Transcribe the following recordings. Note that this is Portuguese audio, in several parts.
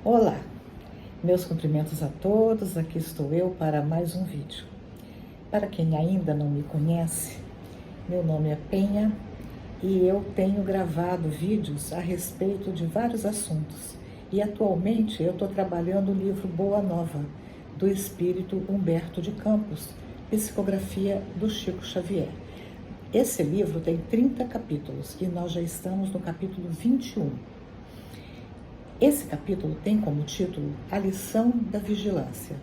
Olá, meus cumprimentos a todos, aqui estou eu para mais um vídeo. Para quem ainda não me conhece, meu nome é Penha e eu tenho gravado vídeos a respeito de vários assuntos. E atualmente eu estou trabalhando o livro Boa Nova, do espírito Humberto de Campos, psicografia do Chico Xavier. Esse livro tem 30 capítulos e nós já estamos no capítulo 21. Esse capítulo tem como título A Lição da Vigilância.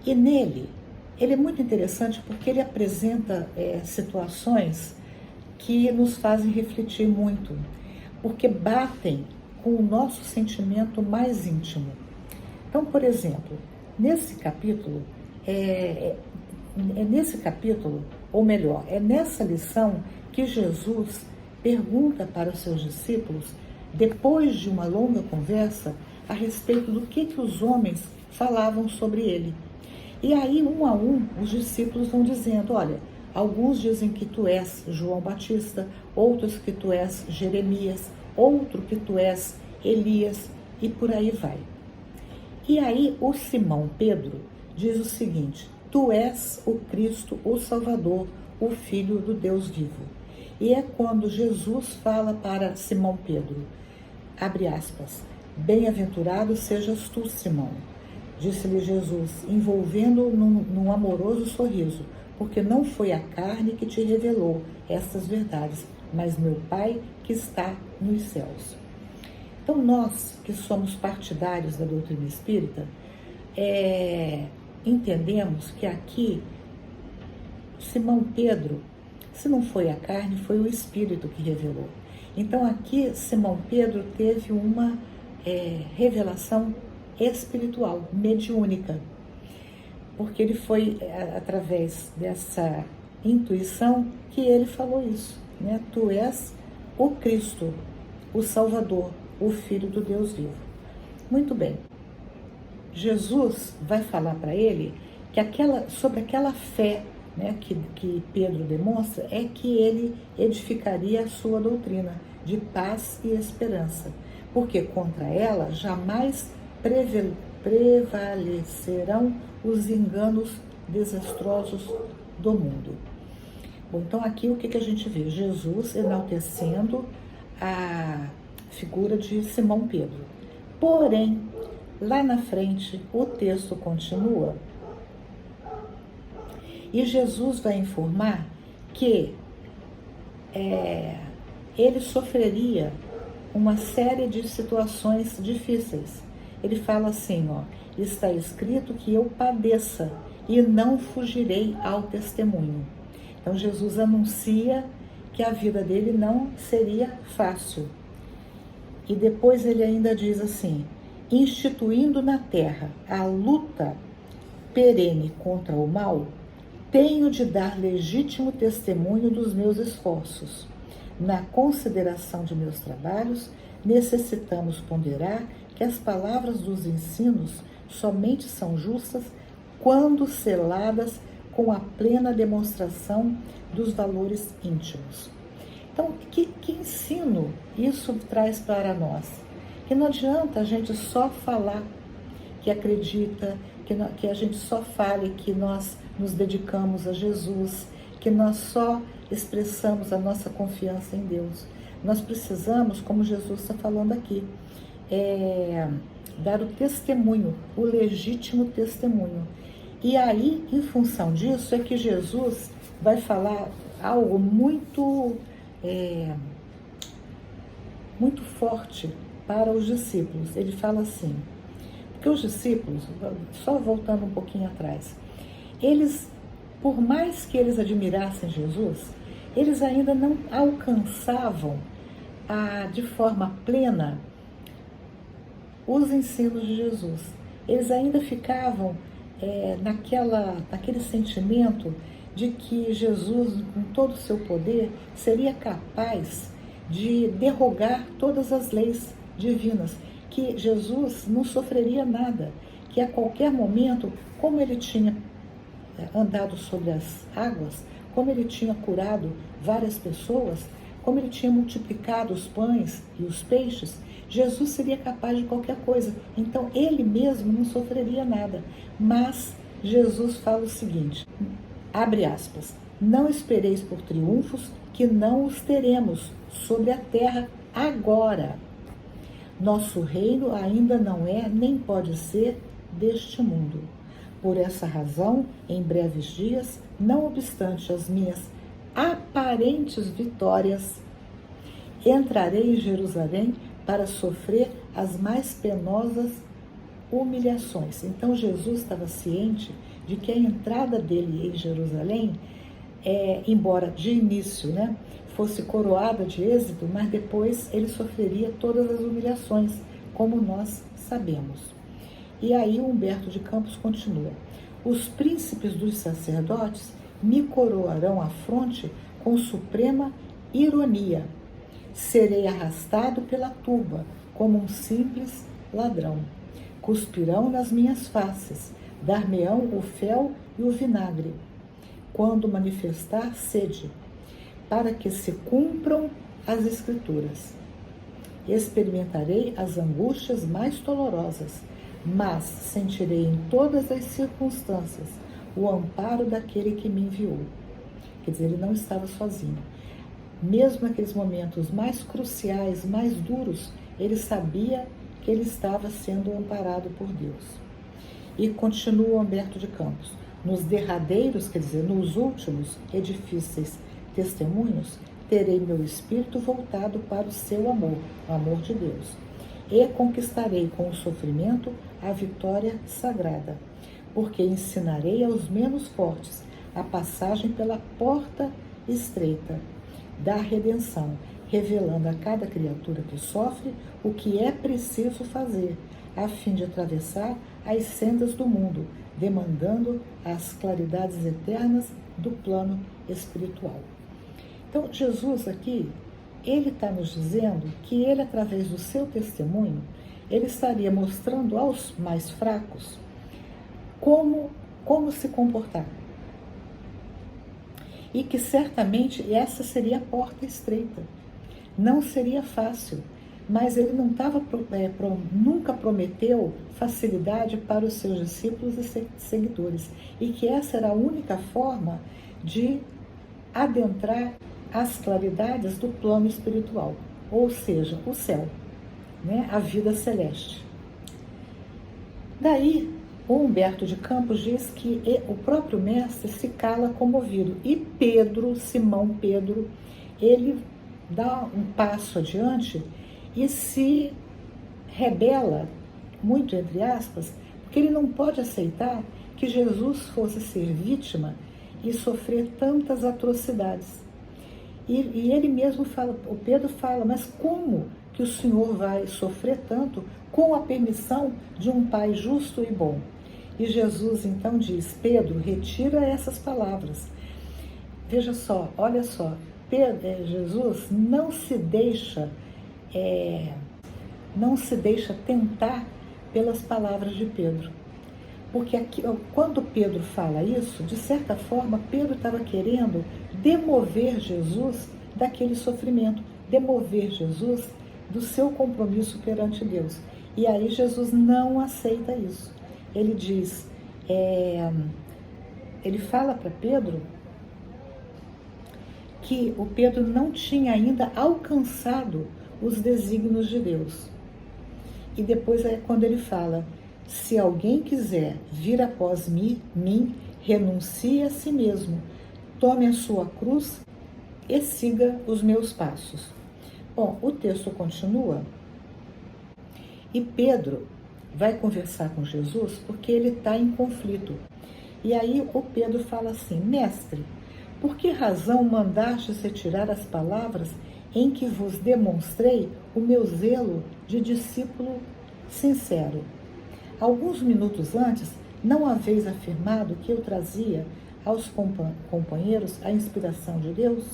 E nele, ele é muito interessante porque ele apresenta situações que nos fazem refletir muito, porque batem com o nosso sentimento mais íntimo. Então, por exemplo, nesse capítulo, ou melhor, é nessa lição que Jesus pergunta para os seus discípulos, depois de uma longa conversa, a respeito do que os homens falavam sobre ele. E aí, um a um, os discípulos vão dizendo, olha, alguns dizem que tu és João Batista, outros que tu és Jeremias, outro que tu és Elias, e por aí vai. E aí, o Simão Pedro diz o seguinte, tu és o Cristo, o Salvador, o Filho do Deus vivo. E é quando Jesus fala para Simão Pedro, abre aspas, bem-aventurado sejas tu, Simão, disse-lhe Jesus, envolvendo-o num amoroso sorriso, porque não foi a carne que te revelou estas verdades, mas meu Pai que está nos céus. Então nós, que somos partidários da doutrina espírita, entendemos que aqui, Simão Pedro, se não foi a carne, foi o Espírito que revelou. Então aqui Simão Pedro teve uma revelação espiritual, mediúnica, porque ele foi através dessa intuição que ele falou isso, né? Tu és o Cristo, o Salvador, o Filho do Deus vivo. Muito bem, Jesus vai falar para ele que sobre aquela fé, né, que Pedro demonstra, é que ele edificaria a sua doutrina de paz e esperança, porque contra ela jamais prevalecerão os enganos desastrosos do mundo. Bom, então aqui o que a gente vê? Jesus enaltecendo a figura de Simão Pedro. Porém, lá na frente, o texto continua e Jesus vai informar que ele sofreria uma série de situações difíceis. Ele fala assim, ó, está escrito que eu padeça e não fugirei ao testemunho. Então Jesus anuncia que a vida dele não seria fácil. E depois ele ainda diz assim, instituindo na terra a luta perene contra o mal, tenho de dar legítimo testemunho dos meus esforços. Na consideração de meus trabalhos, necessitamos ponderar que as palavras dos ensinos somente são justas quando seladas com a plena demonstração dos valores íntimos. Então, que ensino isso traz para nós? Que não adianta a gente só falar que acredita, que a gente só fale que nós nos dedicamos a Jesus, que nós só expressamos a nossa confiança em Deus. Nós precisamos, como Jesus está falando aqui, dar o testemunho, o legítimo testemunho. E aí, em função disso, é que Jesus vai falar algo muito forte para os discípulos. Ele fala assim, porque os discípulos, só voltando um pouquinho atrás, eles, por mais que eles admirassem Jesus, eles ainda não alcançavam de forma plena os ensinos de Jesus. Eles ainda ficavam naquele sentimento de que Jesus, com todo o seu poder, seria capaz de derrogar todas as leis divinas, que Jesus não sofreria nada, que a qualquer momento, como ele tinha andado sobre as águas, como ele tinha curado várias pessoas, como ele tinha multiplicado os pães e os peixes, Jesus seria capaz de qualquer coisa. Então ele mesmo não sofreria nada. Mas Jesus fala o seguinte, abre aspas, não espereis por triunfos que não os teremos sobre a terra agora. Nosso reino ainda não é, nem pode ser, deste mundo. Por essa razão, em breves dias, não obstante as minhas aparentes vitórias, entrarei em Jerusalém para sofrer as mais penosas humilhações. Então Jesus estava ciente de que a entrada dele em Jerusalém, embora de início, fosse coroada de êxito, mas depois ele sofreria todas as humilhações, como nós sabemos. E aí Humberto de Campos continua. Os príncipes dos sacerdotes me coroarão a fronte com suprema ironia. Serei arrastado pela turba como um simples ladrão. Cuspirão nas minhas faces, dar-me-ão o fel e o vinagre, quando manifestar sede, para que se cumpram as Escrituras. Experimentarei as angústias mais dolorosas, mas sentirei em todas as circunstâncias o amparo daquele que me enviou. Quer dizer, ele não estava sozinho. Mesmo naqueles momentos mais cruciais, mais duros, ele sabia que ele estava sendo amparado por Deus. E continua Humberto de Campos. Nos derradeiros, quer dizer, nos últimos e difíceis testemunhos, terei meu espírito voltado para o seu amor, o amor de Deus. E conquistarei com o sofrimento a vitória sagrada, porque ensinarei aos menos fortes a passagem pela porta estreita da redenção, revelando a cada criatura que sofre o que é preciso fazer, a fim de atravessar as sendas do mundo, demandando as claridades eternas do plano espiritual. Então, Jesus aqui, ele está nos dizendo que ele, através do seu testemunho, ele estaria mostrando aos mais fracos como se comportar. E que certamente essa seria a porta estreita. Não seria fácil, mas ele não nunca prometeu facilidade para os seus discípulos e seguidores. E que essa era a única forma de adentrar as claridades do plano espiritual, ou seja, o céu, a vida celeste. Daí, o Humberto de Campos diz que o próprio mestre se cala comovido. E Pedro, Simão Pedro, ele dá um passo adiante e se rebela, muito entre aspas, porque ele não pode aceitar que Jesus fosse ser vítima e sofrer tantas atrocidades. E ele mesmo fala, o Pedro fala, mas como que o Senhor vai sofrer tanto com a permissão de um Pai justo e bom? E Jesus então diz, Pedro, retira essas palavras. Veja só, olha só, Jesus não se deixa tentar pelas palavras de Pedro. Porque aqui, quando Pedro fala isso, de certa forma, Pedro estava querendo demover Jesus daquele sofrimento, demover Jesus do seu compromisso perante Deus. E aí Jesus não aceita isso. Ele diz, ele fala para Pedro que o Pedro não tinha ainda alcançado os desígnios de Deus. E depois é quando ele fala, se alguém quiser vir após mim, renuncie a si mesmo, tome a sua cruz e siga os meus passos. Bom, o texto continua e Pedro vai conversar com Jesus porque ele está em conflito. E aí o Pedro fala assim, mestre, por que razão mandastes retirar as palavras em que vos demonstrei o meu zelo de discípulo sincero? Alguns minutos antes, não haveis afirmado que eu trazia aos companheiros a inspiração de Deus?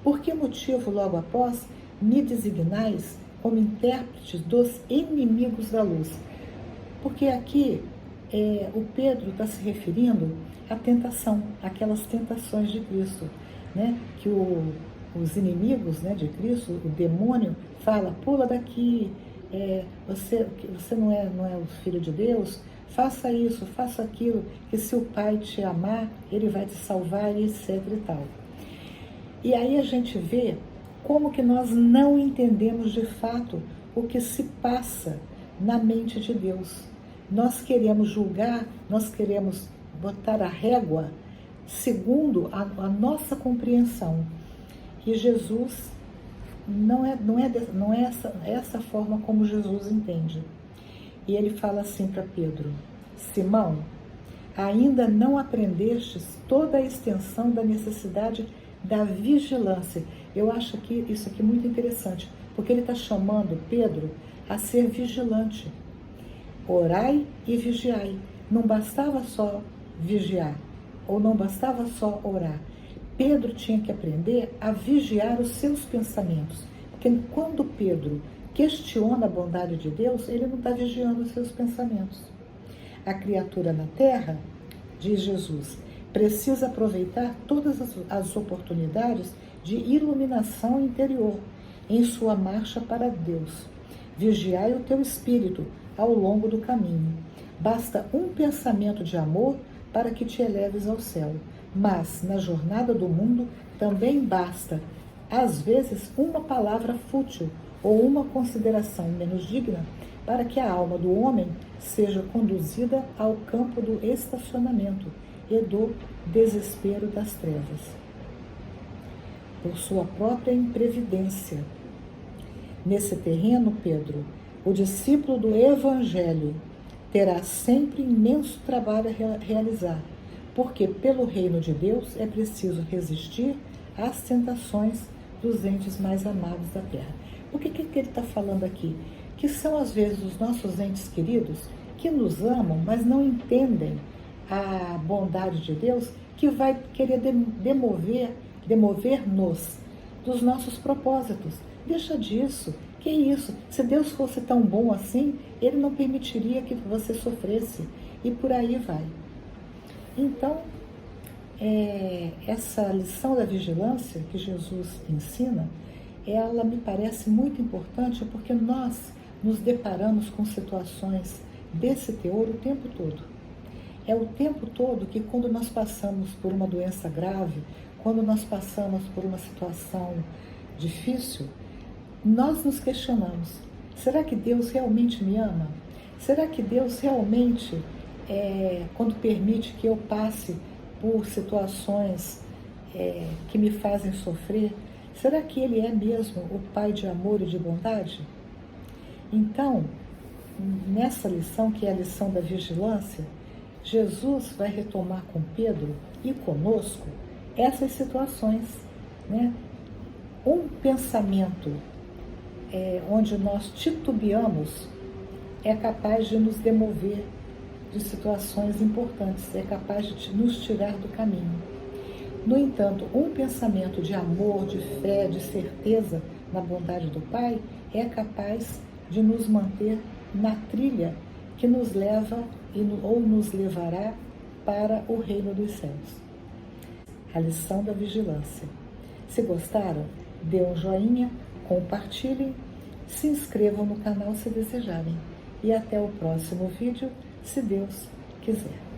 Por que motivo, logo após, me designais como intérprete dos inimigos da luz? Porque aqui o Pedro está se referindo à tentação, aquelas tentações de Cristo, que os inimigos, né, de Cristo, o demônio, fala, pula daqui, você não é o Filho de Deus, faça isso, faça aquilo, que se o Pai te amar, Ele vai te salvar, e etc e tal. E aí a gente vê como que nós não entendemos de fato o que se passa na mente de Deus. Nós queremos julgar, nós queremos botar a régua segundo a nossa compreensão. E Jesus não é essa forma como Jesus entende. E ele fala assim para Pedro: Simão, ainda não aprendestes toda a extensão da necessidade da vigilância. Eu acho que isso aqui é muito interessante, porque ele está chamando Pedro a ser vigilante. Orai e vigiai. Não bastava só vigiar, ou não bastava só orar. Pedro tinha que aprender a vigiar os seus pensamentos. Porque quando Pedro questiona a bondade de Deus, ele não está vigiando os seus pensamentos. A criatura na terra, diz Jesus, precisa aproveitar todas as oportunidades de iluminação interior em sua marcha para Deus. Vigiai o teu espírito ao longo do caminho. Basta um pensamento de amor para que te eleves ao céu. Mas, na jornada do mundo, também basta, às vezes, uma palavra fútil ou uma consideração menos digna para que a alma do homem seja conduzida ao campo do estacionamento e do desespero das trevas. Por sua própria imprevidência. Nesse terreno, Pedro, o discípulo do Evangelho, terá sempre imenso trabalho a realizar, porque pelo reino de Deus é preciso resistir às tentações dos entes mais amados da terra. O que ele está falando aqui? Que são às vezes os nossos entes queridos que nos amam, mas não entendem a bondade de Deus, que vai querer demover-nos dos nossos propósitos. Deixa disso. Que isso? Se Deus fosse tão bom assim, Ele não permitiria que você sofresse. E por aí vai. Então, essa lição da vigilância que Jesus ensina, ela me parece muito importante, porque nós nos deparamos com situações desse teor o tempo todo. É o tempo todo que, quando nós passamos por uma doença grave, quando nós passamos por uma situação difícil, nós nos questionamos: será que Deus realmente me ama? Será que Deus realmente, quando permite que eu passe por situações que me fazem sofrer, será que Ele é mesmo o Pai de amor e de bondade? Então, nessa lição, que é a lição da vigilância, Jesus vai retomar com Pedro e conosco essas situações, né? Um pensamento onde nós titubeamos é capaz de nos demover de situações importantes, é capaz de nos tirar do caminho. No entanto, um pensamento de amor, de fé, de certeza na bondade do Pai é capaz de nos manter na trilha que nos leva ou nos levará para o reino dos céus. A lição da vigilância. Se gostaram, dê um joinha, compartilhem, se inscrevam no canal se desejarem. E até o próximo vídeo, se Deus quiser.